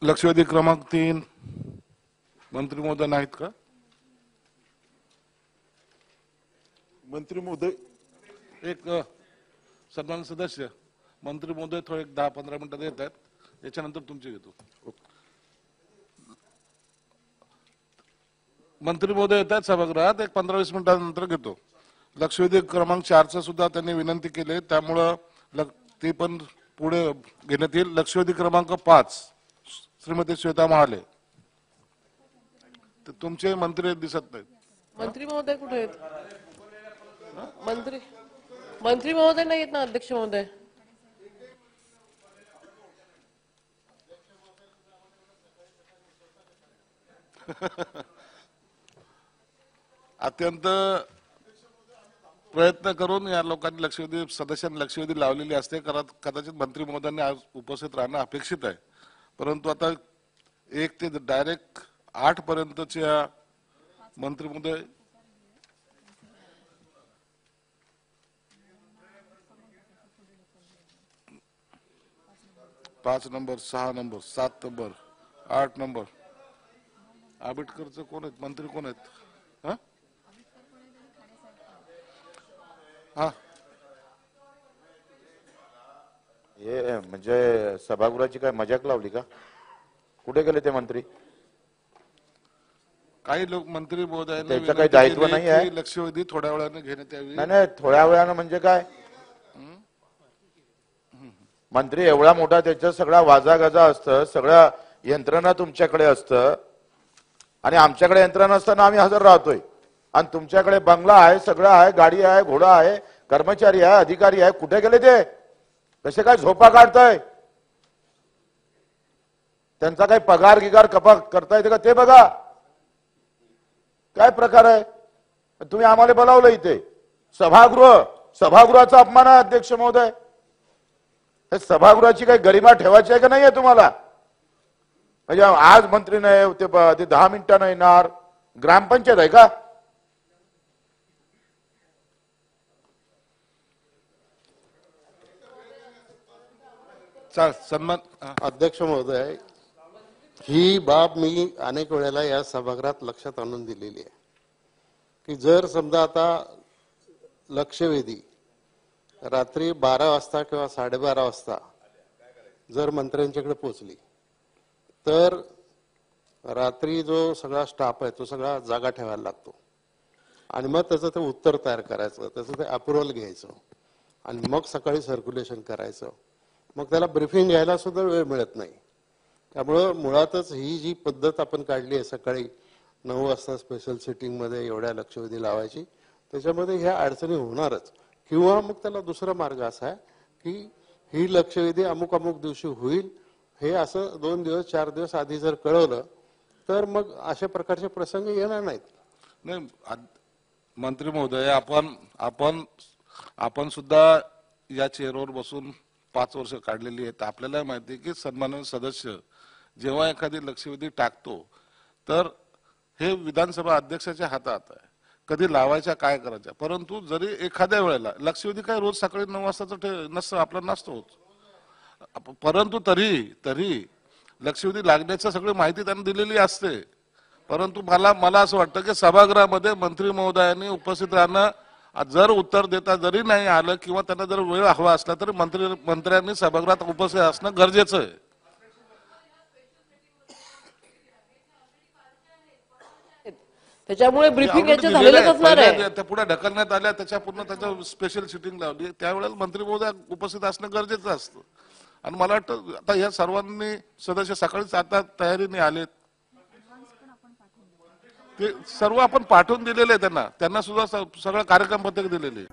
लक्षवेधी क्रमांक 3 मंत्री महोदय नाहीत का? मंत्री महोदय, एक सन्मान सदस्य मंत्री महोदय थोडे 10-15 मिनिटात येत आहेत, याच्यानंतर तुमचे घेतो. मंत्री महोदय येत आहेत सभागृहात, एक 15-20 मिनिटांनंतर घेतो. लक्षवेधी क्रमांक 4 सुद्धा त्यांनी विनंती केली, त्यामुळे ते पण पुढे घेण्यात येईल. लक्षवेधी क्रमांक 5 श्रीमती श्वेता महाले. तुमचे मंत्री दिसत नाहीत. मंत्री महोदय कुठे आहेत? मंत्री महोदय नाही आहेत ना अध्यक्ष महोदय. अत्यंत प्रयत्न करून या लोकांनी लक्षवेधी सदस्यांनी लक्षवेधी लावलेली असते. कदाचित मंत्री महोदयांनी आज उपस्थित राहणं अपेक्षित आहे, परंतु आता 1 ते डायरेक्ट 8 पर्यंतच्या मंत्री महोदय 5 नंबर 6 नंबर 7 नंबर 8 नंबर आंबेडकरचं कोण आहेत? मंत्री कोण आहेत? हा हे म्हणजे सभागृहाची काय मजाक लावली का? कुठे गेले ते मंत्री? काही लोक मंत्री महोदयांनी त्याचं काही दायित्व नाही आहे. लक्षवेधी थोड्या वेळाने घेण्यात यावी. नाही, थोड्या वेळानं म्हणजे काय? मंत्री एवढा मोठा, त्याचा सगळा वाजागाजा असतं, सगळ्या यंत्रणा तुमच्याकडे असतं आणि आमच्याकडे यंत्रणा असताना आम्ही हजर राहतोय. आणि तुमच्याकडे बंगला आहे, सगळं आहे, गाडी आहे, घोडा आहे, कर्मचारी आहे, अधिकारी आहे. कुठे गेले ते? कसे काय झोपा काढताय? त्यांचा काही पगार गिगार कपा करता येते का ते बघा. काय प्रकार आहे? तुम्ही आम्हाला बोलावलं इथे सभागृहाचा अपमान आहे अध्यक्ष महोदय. हे सभागृहाची काही गरिमा ठेवायची आहे का नाहीये तुम्हाला? म्हणजे आज मंत्री नाही ते 10 मिनिटांना येणार. ग्रामपंचायत आहे का? सन्मान अध्यक्ष महोदय, ही बाब मी अनेक वेळेला या सभागृहात लक्षात आणून दिलेली आहे की जर समजा आता लक्षवेधी रात्री 12 वाजता किंवा 12:30 वाजता जर मंत्र्यांच्याकडे पोहोचली तर रात्री जो सगळा स्टाफ आहे तो सगळा जागा ठेवायला लागतो आणि मग त्याचं ते उत्तर तयार करायचं, त्याचं ते अप्रुव्हल घ्यायचं आणि मग सकाळी सर्क्युलेशन करायचं. मग त्याला ब्रीफिंग घ्यायला सुद्धा वेळ मिळत नाही. त्यामुळं मुळातच ही जी पद्धत आपण काढली आहे सकाळी 9 वाजता स्पेशल सिटिंग मध्ये एवढ्या लक्षवेधी लावायची, त्याच्यामध्ये ह्या अडचणी होणारच. किंवा मग त्याला दुसरा मार्ग असा आहे की ही लक्षवेधी अमुक दिवशी होईल हे असं 2 दिवस 4 दिवस आधी जर कळवलं तर मग अशा प्रकारचे प्रसंग येणार नाहीत. नाही मंत्री महोदय, आपण सुद्धा या चेअरवर बसून 5 वर्ष काढलेली आहेत. आपल्याला माहिती आहे की सन्माननीय सदस्य जेव्हा एखादी लक्षवेधी टाकतो तर हे विधानसभा अध्यक्षाच्या हातात आहे, कधी लावायच्या काय करायच्या. परंतु जरी एखाद्या वेळेला लक्षवेधी काय रोज सकाळी 9 वाजताच नसतं, आपला नसतो, परंतु तरी लक्षवेधी लागण्याची सगळी माहिती त्यांनी दिलेली असते. परंतु मला असं वाटतं की सभागृहामध्ये मंत्री महोदयांनी उपस्थित राहणं, जर उत्तर देता जरी नाही आलं किंवा त्यांना जर वेळ हवा असला तरी मंत्र्यांनी सभागृहात उपस्थित असणं गरजेचं आहे. त्याच्यामुळे ब्रीफिंग याच्या झालेलंच असणार आहे. त्या पुढे ढकलण्यात आल्या, त्याच्या पूर्ण त्याच्या स्पेशल सिटिंग लावली, त्यावेळेला मंत्री महोदय उपस्थित असणं गरजेचं असतं. आणि मला वाटतं आता या सर्वांनी सदस्य सकाळीच आता तयारीने आलेत, ते सर्व आपण पाठवून दिलेले आहे त्यांना सुद्धा सगळं कार्यक्रम पत्रक दिलेले.